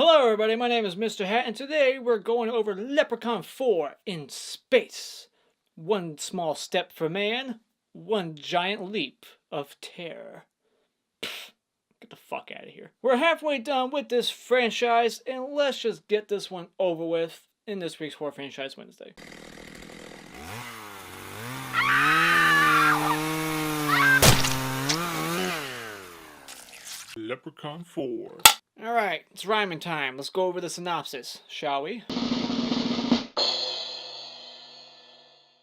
Hello everybody, my name is Mr. Hat, and today we're going over Leprechaun 4 in space. One small step for man, one giant leap of terror. Pfft, get the fuck out of here. We're halfway done with this franchise, and let's just get this one over with in this week's Horror Franchise Wednesday. Leprechaun 4. Alright, it's rhyming time. Let's go over the synopsis, shall we?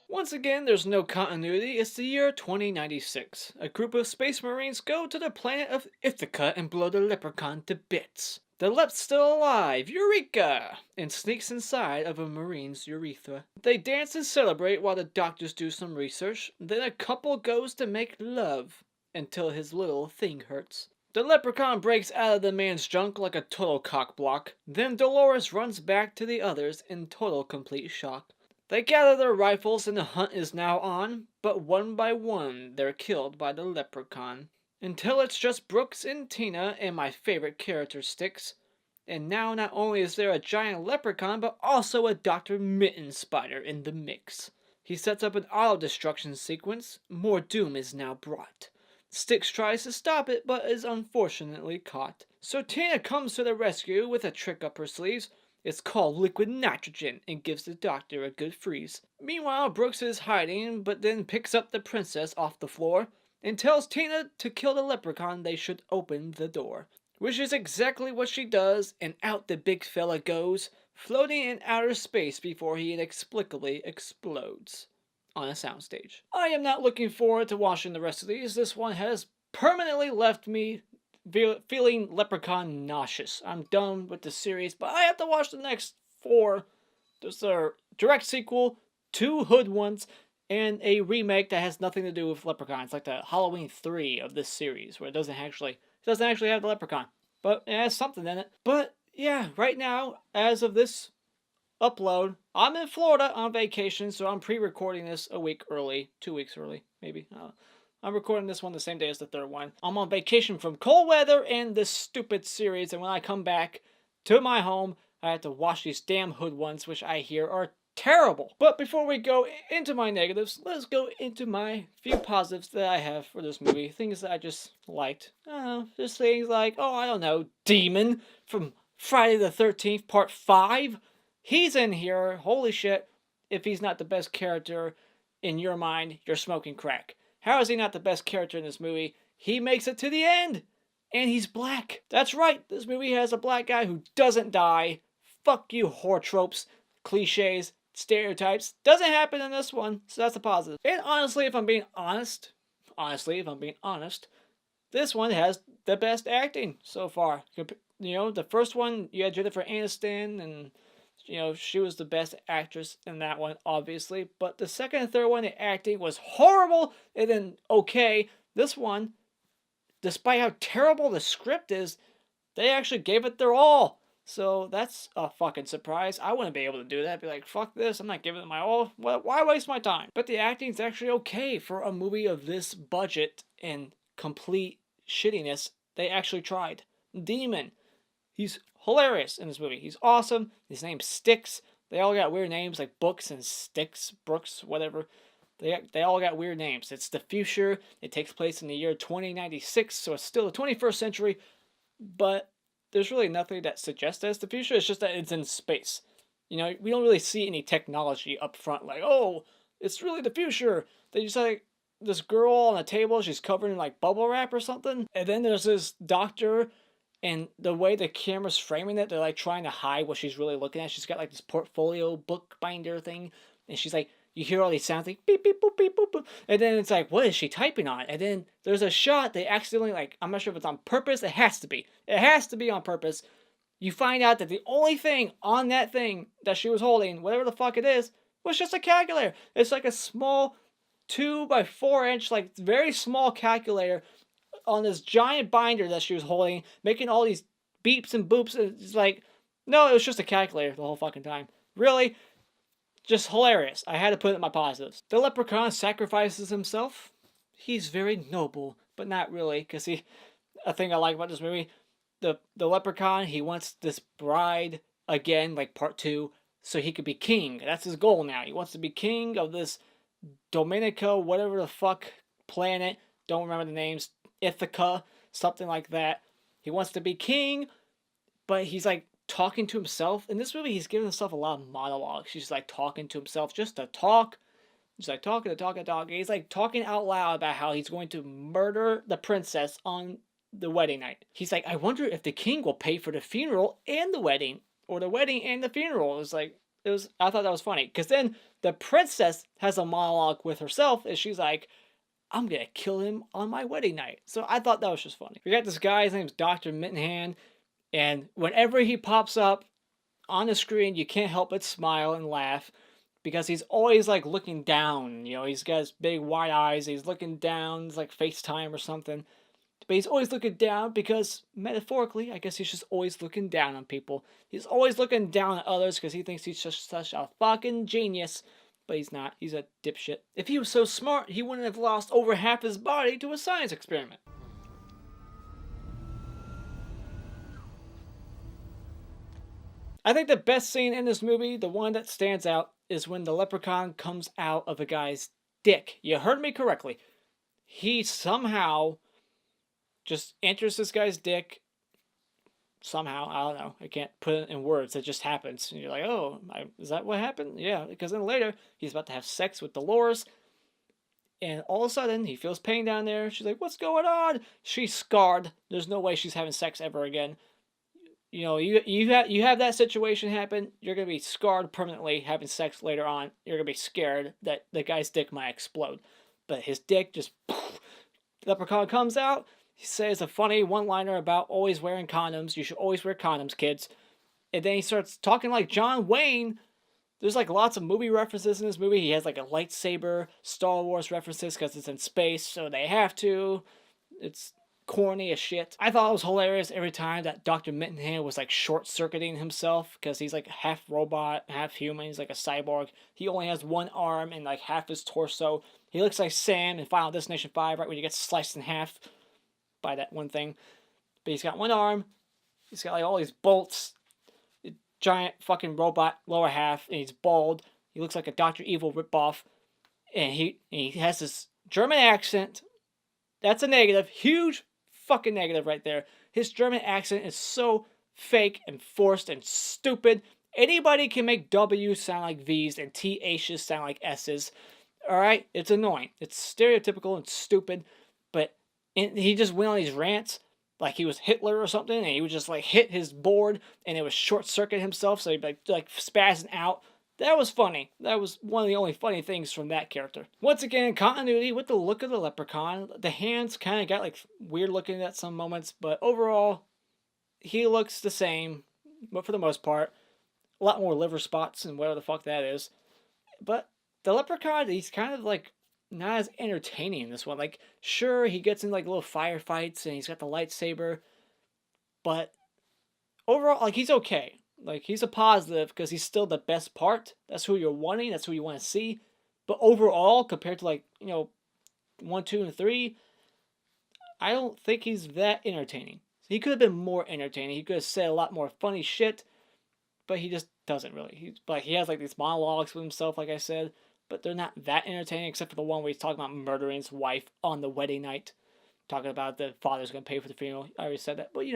Once again, there's no continuity. It's the year 2096. A group of space marines go to the planet of Ithaca and blow the leprechaun to bits. The lep's still alive, Eureka! And sneaks inside of a marine's urethra. They dance and celebrate while the doctors do some research. Then a couple goes to make love until his little thing hurts. The leprechaun breaks out of the man's junk like a total cockblock. Then Dolores runs back to the others in total complete shock. They gather their rifles and the hunt is now on, but one by one they're killed by the leprechaun. Until it's just Brooks and Tina and my favorite character Styx. And now not only is there a giant leprechaun, but also a Dr. Mitten spider in the mix. He sets up an auto-destruction sequence. More doom is now brought. Styx tries to stop it, but is unfortunately caught. So Tina comes to the rescue with a trick up her sleeves. It's called liquid nitrogen and gives the doctor a good freeze. Meanwhile, Brooks is hiding, but then picks up the princess off the floor and tells Tina to kill the leprechaun. They should open the door. Which is exactly what she does, and out the big fella goes, floating in outer space before he inexplicably explodes on a soundstage. I am not looking forward to watching the rest of these. This one has permanently left me feeling leprechaun nauseous. I'm done with the series, but I have to watch the next 4. There's a direct sequel, 2 hood ones, and a remake that has nothing to do with leprechauns, like the Halloween 3 of this series, where it doesn't actually have the leprechaun, but it has something in it. But yeah, right now, as of this upload, I'm in Florida on vacation, so I'm pre-recording this a week early, 2 weeks early, maybe. I'm recording this one the same day as the third one. I'm on vacation from cold weather and this stupid series, and when I come back to my home, I have to watch these damn hood ones, which I hear are terrible. But before we go into my negatives, let's go into my few positives that I have for this movie. Things that I just liked. I don't know, just things like, I don't know, Demon from Friday the 13th, Part 5. He's in here. Holy shit. If he's not the best character in your mind, you're smoking crack. How is he not the best character in this movie? He makes it to the end. And he's black. That's right. This movie has a black guy who doesn't die. Fuck you, horror tropes, cliches, stereotypes. Doesn't happen in this one, so that's a positive. And honestly, if I'm being honest, this one has the best acting so far. You know, the first one, you had Jennifer Aniston, and she was the best actress in that one, obviously. But the second and third one, the acting was horrible and then okay. This one, despite how terrible the script is, they actually gave it their all. So that's a fucking surprise. I wouldn't be able to do that. I'd be like, fuck this, I'm not giving it my all. Why waste my time? But the acting's actually okay for a movie of this budget and complete shittiness. They actually tried. Demon. He's hilarious in this movie. He's awesome. His name's Styx. They all got weird names like Books and Styx, Brooks, whatever. They all got weird names. It's the future. It takes place in the year 2096, so it's still the 21st century. But there's really nothing that suggests that it's the future. It's just that it's in space. We don't really see any technology up front. Like, it's really the future. They just like this girl on a table. She's covered in like bubble wrap or something. And then there's this doctor. And the way the camera's framing it, they're like trying to hide what she's really looking at. She's got like this portfolio book binder thing. And she's like, you hear all these sounds like beep, beep, boop, beep, boop, boop. And then it's like, what is she typing on? And then there's a shot they accidentally, I'm not sure if it's on purpose. It has to be. It has to be on purpose. You find out that the only thing on that thing that she was holding, whatever the fuck it is, was just a calculator. It's like a small 2 by 4 inch, like very small calculator on this giant binder that she was holding, making all these beeps and boops. It's like, no, it was just a calculator the whole fucking time. Really? Just hilarious. I had to put it in my positives. The leprechaun sacrifices himself. He's very noble, but not really, because a thing I like about this movie, the leprechaun, he wants this bride again, like part 2, so he could be king. That's his goal now. He wants to be king of this Dominica, whatever the fuck planet. Don't remember the names. Ithaca, something like that. He wants to be king, but he's like talking to himself. In this movie, he's giving himself a lot of monologues. He's like talking to himself just to talk. He's like talking to talking to talking. He's like talking out loud about how he's going to murder the princess on the wedding night. He's like, I wonder if the king will pay for the funeral and the wedding, or the wedding and the funeral. I thought that was funny, because then the princess has a monologue with herself, and she's like, I'm gonna kill him on my wedding night. So I thought that was just funny. We got this guy, his name's Dr. Mittenhand, and whenever he pops up on the screen, you can't help but smile and laugh, because he's always like looking down. You know, he's got his big wide eyes, he's looking down, it's like FaceTime or something. But he's always looking down because, metaphorically, I guess he's just always looking down on people. He's always looking down at others because he thinks he's just such a fucking genius. But he's not. He's a dipshit. If he was so smart, he wouldn't have lost over half his body to a science experiment. I think the best scene in this movie, the one that stands out, is when the leprechaun comes out of a guy's dick. You heard me correctly. He somehow just enters this guy's dick. Somehow, I don't know. I can't put it in words. It just happens. And you're like, oh, is that what happened? Yeah, because then later, he's about to have sex with Dolores. And all of a sudden, he feels pain down there. She's like, what's going on? She's scarred. There's no way she's having sex ever again. You know, you have that situation happen, you're going to be scarred permanently having sex later on. You're going to be scared that the guy's dick might explode. But his dick just... Leprechaun comes out. He says a funny one-liner about always wearing condoms. You should always wear condoms, kids. And then he starts talking like John Wayne. There's like lots of movie references in this movie. He has like a lightsaber, Star Wars references because it's in space, so they have to. It's corny as shit. I thought it was hilarious every time that Dr. Mittenhand was like short-circuiting himself because he's like half robot, half human. He's like a cyborg. He only has one arm and like half his torso. He looks like Sam in Final Destination 5, right when he gets sliced in half by that one thing. But he's got one arm. He's got like all these bolts. Giant fucking robot lower half, and he's bald. He looks like a Dr. Evil ripoff. And he has this German accent. That's a negative. Huge fucking negative right there. His German accent is so fake and forced and stupid. Anybody can make W's sound like V's and TH's sound like S's. Alright? It's annoying. It's stereotypical and stupid. But he just went on these rants like he was Hitler or something, and he would just like hit his board and it would short circuit himself, so he'd be like spazzing out. That was funny. That was one of the only funny things from that character. Once again, continuity with the look of the leprechaun. The hands kind of got like weird looking at some moments, but overall, he looks the same, but for the most part, a lot more liver spots and whatever the fuck that is. But the leprechaun, he's kind of like not as entertaining in this one. Like, sure, he gets in like little firefights and he's got the lightsaber, but overall, like, he's okay. Like, he's a positive because he's still the best part. That's who you're wanting. That's who you want to see. But overall, compared to like, 1, 2, and 3, I don't think he's that entertaining. He could have been more entertaining. He could have said a lot more funny shit, but he just doesn't really. He has like these monologues with himself, like I said, but they're not that entertaining, except for the one where he's talking about murdering his wife on the wedding night. Talking about the father's going to pay for the funeral. I already said that. But,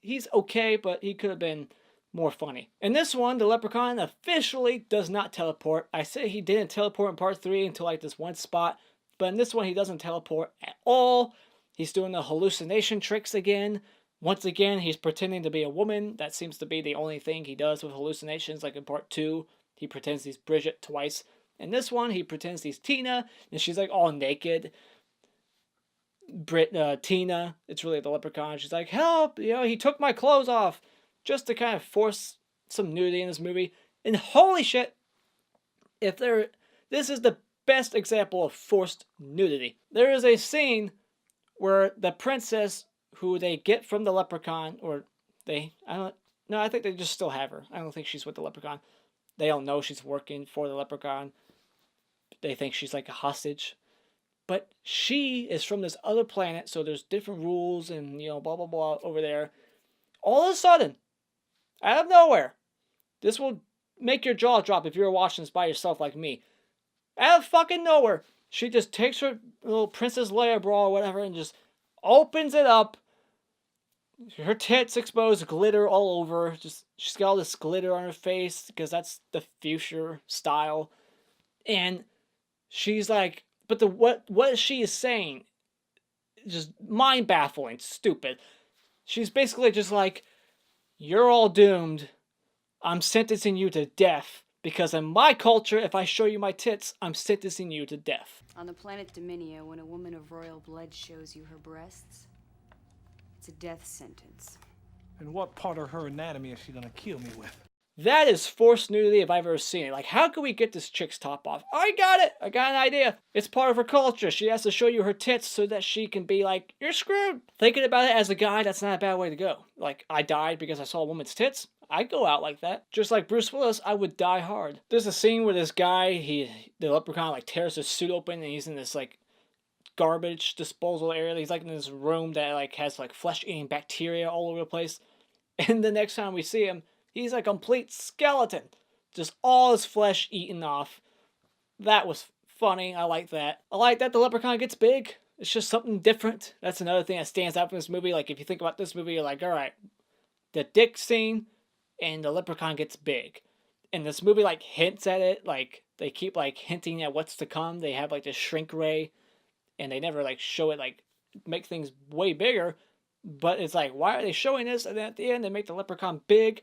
he's okay, but he could have been more funny. In this one, the leprechaun officially does not teleport. I say he didn't teleport in part 3 until like this one spot, but in this one, he doesn't teleport at all. He's doing the hallucination tricks again. Once again, he's pretending to be a woman. That seems to be the only thing he does with hallucinations. Like in part 2, he pretends he's Bridget twice. In this one, he pretends he's Tina, and she's like all naked. Tina, it's really the leprechaun. She's like, help! He took my clothes off, just to kind of force some nudity in this movie. And holy shit, this is the best example of forced nudity. There is a scene where the princess, who they get from the leprechaun, I think they just still have her. I don't think she's with the leprechaun. They don't know she's working for the leprechaun. They think she's like a hostage. But she is from this other planet, so there's different rules and, blah, blah, blah over there. All of a sudden, out of nowhere, this will make your jaw drop if you're watching this by yourself like me. Out of fucking nowhere, she just takes her little Princess Leia bra or whatever and just opens it up. Her tits exposed, glitter all over. Just she's got all this glitter on her face because that's the fuchsia style. And she's like, but what she is saying, just mind baffling, stupid. She's basically just like, you're all doomed. I'm sentencing you to death. Because in my culture, if I show you my tits, I'm sentencing you to death. On the planet Dominica, when a woman of royal blood shows you her breasts, it's a death sentence. And what part of her anatomy is she gonna kill me with? That is forced nudity if I've ever seen it. Like, how can we get this chick's top off? I got it! I got an idea. It's part of her culture. She has to show you her tits so that she can be like, you're screwed. Thinking about it as a guy, that's not a bad way to go. Like, I died because I saw a woman's tits. I'd go out like that. Just like Bruce Willis, I would die hard. There's a scene where this guy, the leprechaun, like, tears his suit open and he's in this, like, garbage disposal area. He's, like, in this room that, like, has, like, flesh-eating bacteria all over the place. And the next time we see him, he's a complete skeleton. Just all his flesh eaten off. That was funny. I like that. I like that the leprechaun gets big. It's just something different. That's another thing that stands out from this movie. Like, if you think about this movie, you're like, alright, the dick scene and the leprechaun gets big. And this movie, like, hints at it. Like, they keep, like, hinting at what's to come. They have, like, this shrink ray. And they never, like, show it, like, make things way bigger. But it's like, why are they showing this? And then at the end, they make the leprechaun big.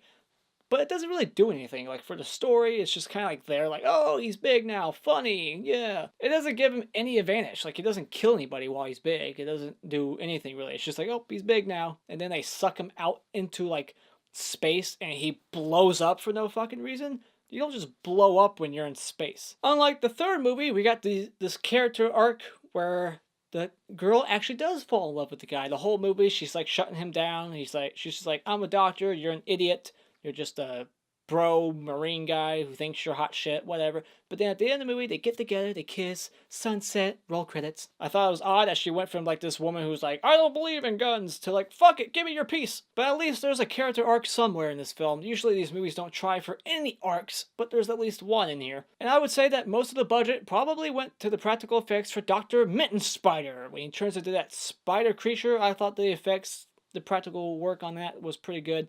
But it doesn't really do anything. Like, for the story, it's just kind of like there, like, oh, he's big now, funny, yeah. It doesn't give him any advantage. Like, he doesn't kill anybody while he's big. It doesn't do anything, really. It's just like, oh, he's big now. And then they suck him out into, like, space, and he blows up for no fucking reason. You don't just blow up when you're in space. Unlike the third movie, we got this character arc where the girl actually does fall in love with the guy. The whole movie, she's, like, shutting him down. She's just like, I'm a doctor, you're an idiot. You're just a bro marine guy who thinks you're hot shit, whatever. But then at the end of the movie, they get together, they kiss, sunset, roll credits. I thought it was odd that she went from like this woman who's like, I don't believe in guns, to like, fuck it, give me your piece. But at least there's a character arc somewhere in this film. Usually these movies don't try for any arcs, but there's at least one in here. And I would say that most of the budget probably went to the practical effects for Dr. Mitten Spider. When he turns into that spider creature, I thought the effects, the practical work on that was pretty good.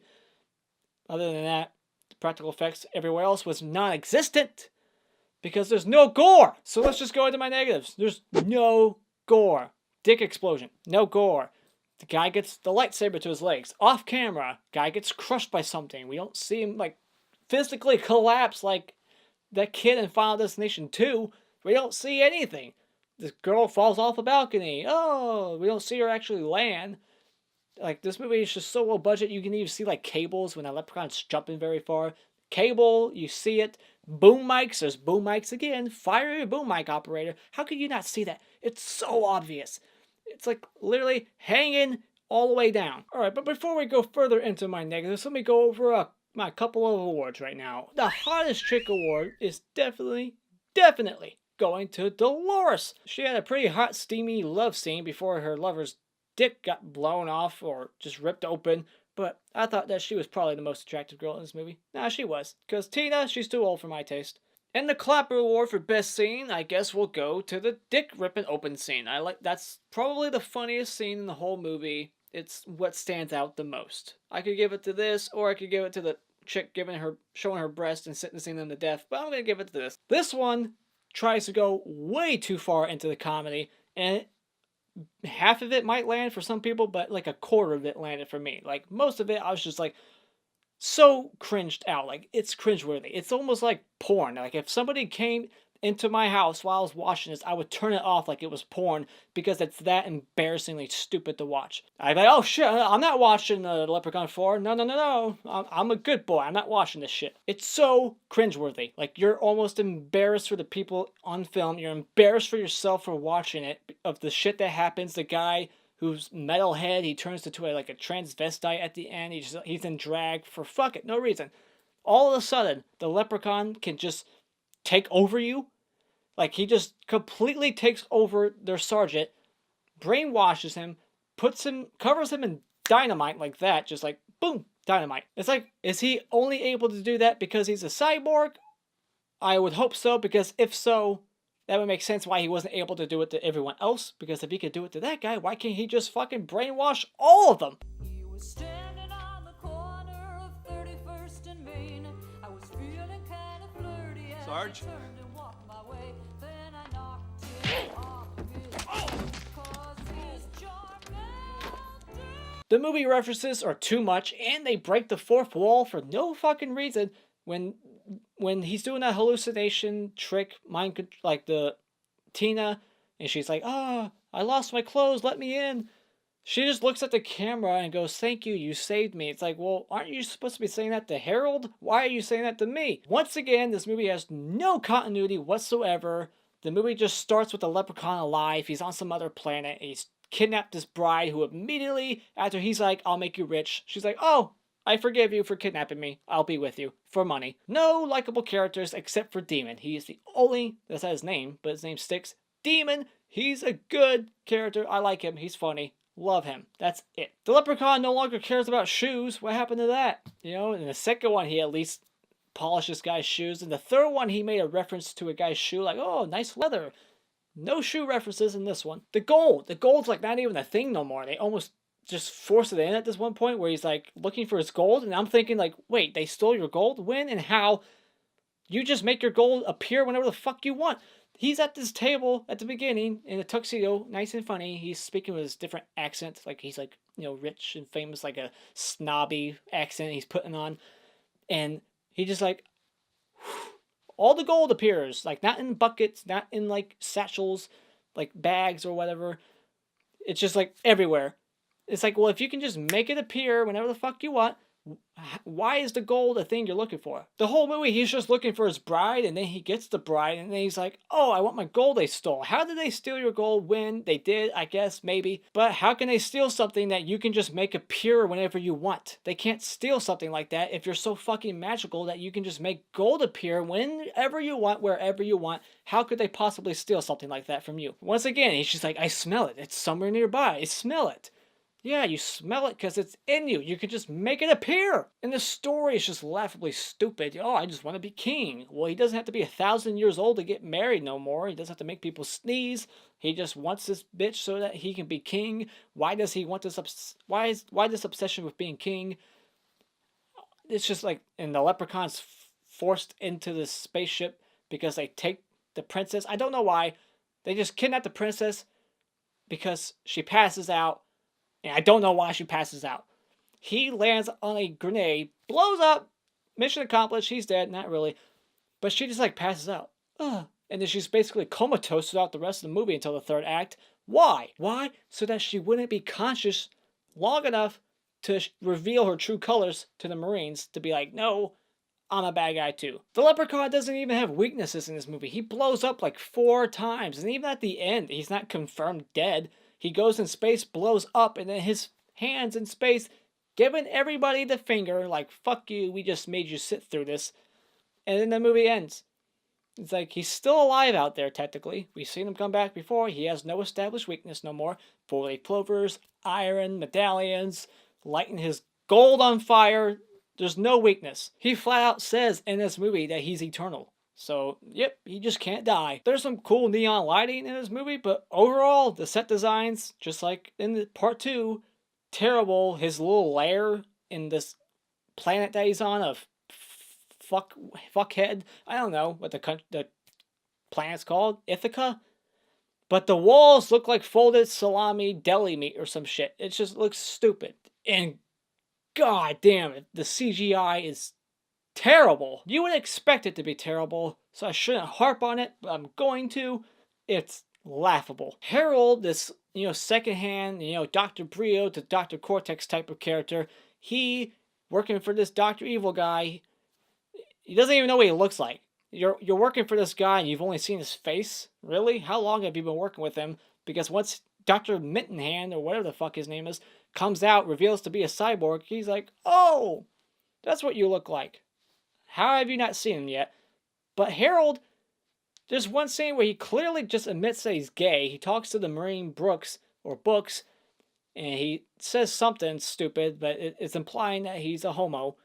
Other than that, the practical effects everywhere else was non-existent because there's no gore. So let's just go into my negatives. There's no gore. Dick explosion. No gore. The guy gets the lightsaber to his legs. Off camera, guy gets crushed by something. We don't see him like physically collapse like that kid in Final Destination 2. We don't see anything. This girl falls off a balcony. Oh, we don't see her actually land. Like, this movie is just so low budget, you can even see, like, cables when a leprechaun's jumping very far. Cable, you see it. Boom mics, there's boom mics again. Fire your boom mic operator. How could you not see that? It's so obvious. It's, like, literally hanging all the way down. Alright, but before we go further into my negatives, let me go over my couple of awards right now. The Hottest Chick Award is definitely going to Dolores. She had a pretty hot, steamy love scene before her lover's dick got blown off or just ripped open, but I thought that she was probably the most attractive girl in this movie. Nah, she was, because Tina, she's too old for my taste. And the Clapper Award for Best Scene, I guess will go to the dick ripping open scene. That's probably the funniest scene in the whole movie. It's what stands out the most. I could give it to this, or I could give it to the chick showing her breast and sentencing them to death, but I'm gonna give it to this. This one tries to go way too far into the comedy, and half of it might land for some people, but like a quarter of it landed for me. Like, most of it, I was just like, so cringed out. Like, it's cringeworthy. It's almost like porn. Like, if somebody came into my house while I was watching this, I would turn it off like it was porn because it's that embarrassingly stupid to watch. I'd be like, oh shit, I'm not watching Leprechaun 4. No. I'm a good boy. I'm not watching this shit. It's so cringeworthy. Like, you're almost embarrassed for the people on film. You're embarrassed for yourself for watching it, of the shit that happens. The guy who's metalhead, he turns into a transvestite at the end. He's in drag for no reason. All of a sudden, the leprechaun can just take over you. Like, he just completely takes over their sergeant, brainwashes him, covers him in dynamite like that, just like, boom, dynamite. It's like, is he only able to do that because he's a cyborg? I would hope so, because if so, that would make sense why he wasn't able to do it to everyone else, because if he could do it to that guy, why can't he just fucking brainwash all of them? He was standing on the corner of 31st and Main. I was feeling kind of flirty as Sarge? I turned and walked my way. Then I knocked him off his feet, 'cause his charm melted. The movie references are too much, and they break the fourth wall for no fucking reason. When he's doing that hallucination trick, like the Tina, and she's like, "Ah, I lost my clothes, let me in." She just looks at the camera and goes, "Thank you, you saved me." It's like, well, aren't you supposed to be saying that to Harold? Why are you saying that to me? Once again, this movie has no continuity whatsoever. The movie just starts with the Leprechaun alive. He's on some other planet. He's kidnapped this bride who immediately, after he's like, "I'll make you rich," she's like, "Oh, I forgive you for kidnapping me. I'll be with you for money." No likable characters except for Demon. He is the only, that's not his name, but his name sticks. Demon, he's a good character. I like him. He's funny. Love him. That's it. The Leprechaun no longer cares about shoes. What happened to that? You know, in the second one, he at least polished this guy's shoes. In the third one, he made a reference to a guy's shoe, like, "Oh, nice leather." No shoe references in this one. The gold's like not even a thing no more. They almost just force it in at this one point where he's like looking for his gold, and I'm thinking like, wait, they stole your gold? When and how? You just make your gold appear whenever the fuck you want. He's at this table at the beginning in a tuxedo, nice and funny. He's speaking with his different accent, like he's like, you know, rich and famous, like a snobby accent he's putting on, and he just like, all the gold appears, like not in buckets, not in like satchels, like bags or whatever. It's just like everywhere. It's like, well, if you can just make it appear whenever the fuck you want, why is the gold a thing you're looking for? The whole movie, he's just looking for his bride, and then he gets the bride, and then he's like, "Oh, I want my gold they stole." How did they steal your gold? When they did, I guess, maybe. But how can they steal something that you can just make appear whenever you want? They can't steal something like that if you're so fucking magical that you can just make gold appear whenever you want, wherever you want. How could they possibly steal something like that from you? Once again, he's just like, "I smell it. It's somewhere nearby. I smell it." Yeah, you smell it because it's in you. You can just make it appear. And the story is just laughably stupid. "Oh, I just want to be king." Well, he doesn't have to be 1,000 years old to get married no more. He doesn't have to make people sneeze. He just wants this bitch so that he can be king. Why does he want this? Why this obsession with being king? It's just like, and the Leprechaun's forced into this spaceship because they take the princess. I don't know why. They just kidnap the princess because she passes out. And I don't know why she passes out. He lands on a grenade, blows up, mission accomplished, he's dead, not really. But she just like passes out. Ugh. And then she's basically comatose throughout the rest of the movie until the third act. Why? Why? So that she wouldn't be conscious long enough to reveal her true colors to the Marines, to be like, "No, I'm a bad guy too." The Leprechaun doesn't even have weaknesses in this movie. He blows up like 4 times, and even at the end, he's not confirmed dead. He goes in space, blows up, and then his hands in space, giving everybody the finger, like, "Fuck you, we just made you sit through this." And then the movie ends. It's like, he's still alive out there, technically. We've seen him come back before. He has no established weakness no more. 4-leaf clovers, iron, medallions, lighting his gold on fire. There's no weakness. He flat out says in this movie that he's eternal. So, yep, he just can't die. There's some cool neon lighting in this movie, but overall, the set designs, just like in the part 2, terrible. His little lair in this planet that he's on of fuckhead. I don't know what the planet's called. Ithaca? But the walls look like folded salami deli meat or some shit. It just looks stupid. And god damn it, the CGI is terrible. You would expect it to be terrible, so I shouldn't harp on it, but I'm going to. It's laughable. Harold, this, secondhand, Dr. Brio to Dr. Cortex type of character, he, working for this Dr. Evil guy, he doesn't even know what he looks like. You're working for this guy and you've only seen his face? Really? How long have you been working with him? Because once Dr. Mittenhand, or whatever the fuck his name is, comes out, reveals to be a cyborg, he's like, "Oh, that's what you look like. How have you not seen him yet?" But Harold, there's one scene where he clearly just admits that he's gay. He talks to the Marine Brooks, or Books, and he says something stupid, but it's implying that he's a homo.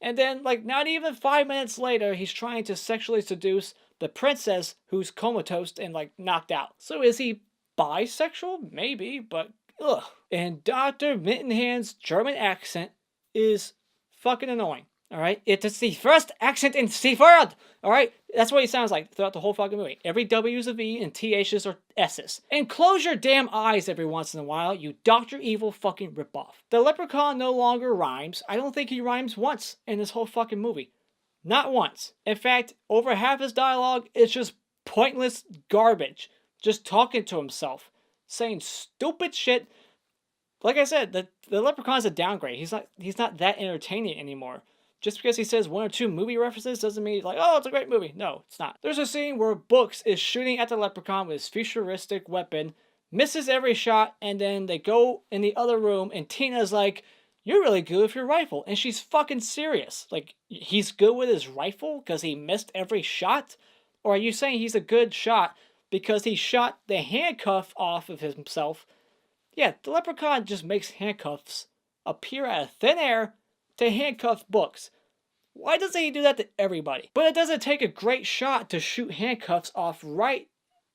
And then, like, not even 5 minutes later, he's trying to sexually seduce the princess who's comatose and, like, knocked out. So is he bisexual? Maybe, but ugh. And Dr. Mittenhand's German accent is fucking annoying. Alright? It is the first accent in the world! Alright? That's what he sounds like throughout the whole fucking movie. Every W is a V and THs are S's. And close your damn eyes every once in a while, you Dr. Evil fucking ripoff. The Leprechaun no longer rhymes. I don't think he rhymes once in this whole fucking movie. Not once. In fact, over half his dialogue is just pointless garbage. Just talking to himself. Saying stupid shit. Like I said, the Leprechaun's a downgrade. He's not that entertaining anymore. Just because he says 1 or 2 movie references doesn't mean, like, oh, it's a great movie. No, it's not. There's a scene where Books is shooting at the Leprechaun with his futuristic weapon, misses every shot, and then they go in the other room, and Tina's like, you're really good with your rifle. And she's fucking serious. Like, he's good with his rifle because he missed every shot? Or are you saying he's a good shot because he shot the handcuff off of himself? Yeah, the Leprechaun just makes handcuffs appear out of thin air to handcuff Books. Why doesn't he do that to everybody? But it doesn't take a great shot to shoot handcuffs off right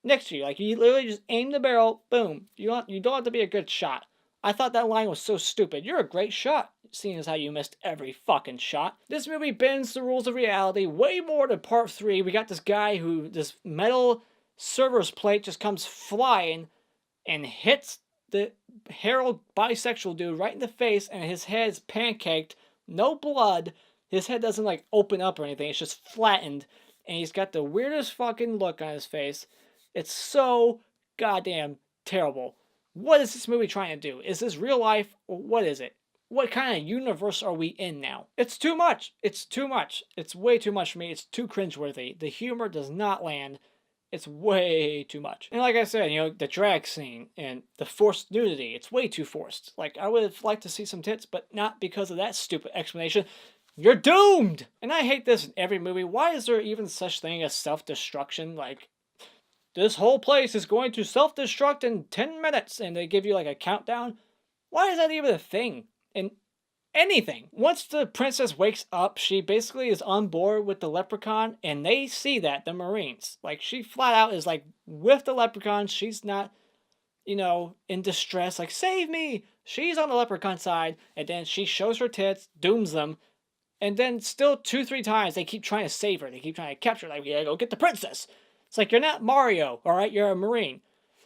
next to you. Like, you literally just aim the barrel, boom. You don't have to be a good shot. I thought that line was so stupid. You're a great shot, seeing as how you missed every fucking shot. This movie bends the rules of reality way more than Part 3. We got this guy who, this metal server's plate just comes flying and hits the Harold bisexual dude right in the face, and his head's pancaked. No blood. His head doesn't, like, open up or anything. It's just flattened. And he's got the weirdest fucking look on his face. It's so goddamn terrible. What is this movie trying to do? Is this real life, or what is it? What kind of universe are we in now? It's too much. It's too much. It's way too much for me. It's too cringeworthy. The humor does not land. It's way too much. And like I said, you know, the drag scene and the forced nudity, it's way too forced. Like, I would have liked to see some tits, but not because of that stupid explanation. You're doomed! And I hate this in every movie. Why is there even such thing as self-destruction? Like, this whole place is going to self-destruct in 10 minutes, and they give you, like, a countdown. Why is that even a thing? In anything. Once the princess wakes up, she basically is on board with the Leprechaun, and they see that, the Marines. Like, she flat out is, like, with the Leprechaun. She's not, you know, in distress, like, save me! She's on the Leprechaun side, and then she shows her tits, dooms them, and then still 2-3 times they keep trying to save her. They keep trying to capture her. Like, we gotta go get the princess. It's like, you're not Mario, alright? You're a Marine.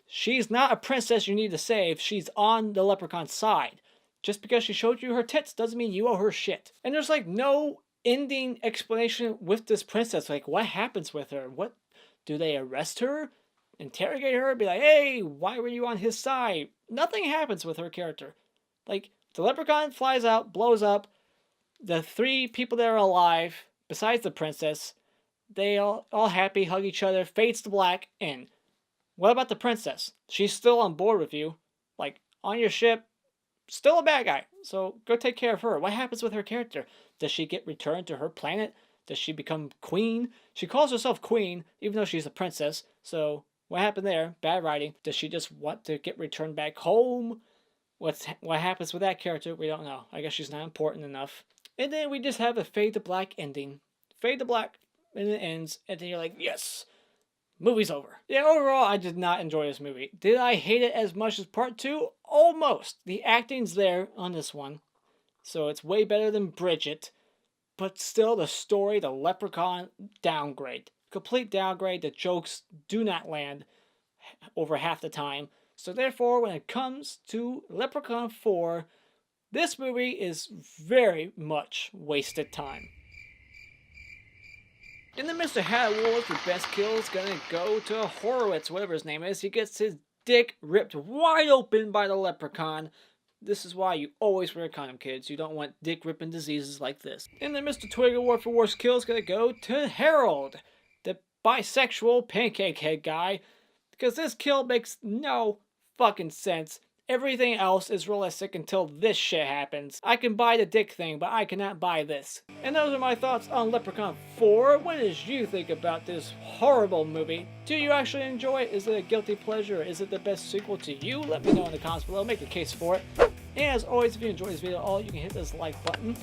She's not a princess you need to save. She's on the Leprechaun's side. Just because she showed you her tits doesn't mean you owe her shit. And there's, like, no ending explanation with this princess. Like, what happens with her? What? Do they arrest her? Interrogate her? Be like, hey, why were you on his side? Nothing happens with her character. Like, the Leprechaun flies out, blows up. The 3 people that are alive, besides the princess, they all happy, hug each other, fades to black, and what about the princess? She's still on board with you. Like, on your ship, still a bad guy. So go take care of her. What happens with her character? Does she get returned to her planet? Does she become queen? She calls herself queen, even though she's a princess. So what happened there? Bad writing. Does she just want to get returned back home? What happens with that character? We don't know. I guess she's not important enough. And then we just have a fade to black ending. Fade to black, and it ends, and then you're like, yes, movie's over. Yeah, overall, I did not enjoy this movie. Did I hate it as much as Part 2? Almost. The acting's there on this one, so it's way better than Bridget, but still the story, the Leprechaun, downgrade. Complete downgrade. The jokes do not land over half the time. So therefore, when it comes to Leprechaun 4, this movie is very much wasted time. In the Mr. Hat Awards, the best kill is gonna go to Horowitz, whatever his name is. He gets his dick ripped wide open by the Leprechaun. This is why you always wear a condom, kids. You don't want dick ripping diseases like this. In the Mr. Twig Award for worst kill is gonna go to Harold, the bisexual pancake head guy, because this kill makes no fucking sense. Everything else is realistic until this shit happens. I can buy the dick thing, but I cannot buy this. And those are my thoughts on Leprechaun 4. What did you think about this horrible movie? Do you actually enjoy it? Is it a guilty pleasure? Is it the best sequel to you? Let me know in the comments below. Make a case for it. And as always, if you enjoyed this video at all, you can hit this like button.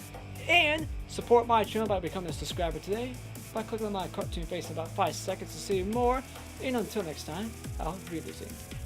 And support my channel by becoming a subscriber today by clicking on my cartoon face in about 5 seconds to see more. And until next time, I'll be you soon.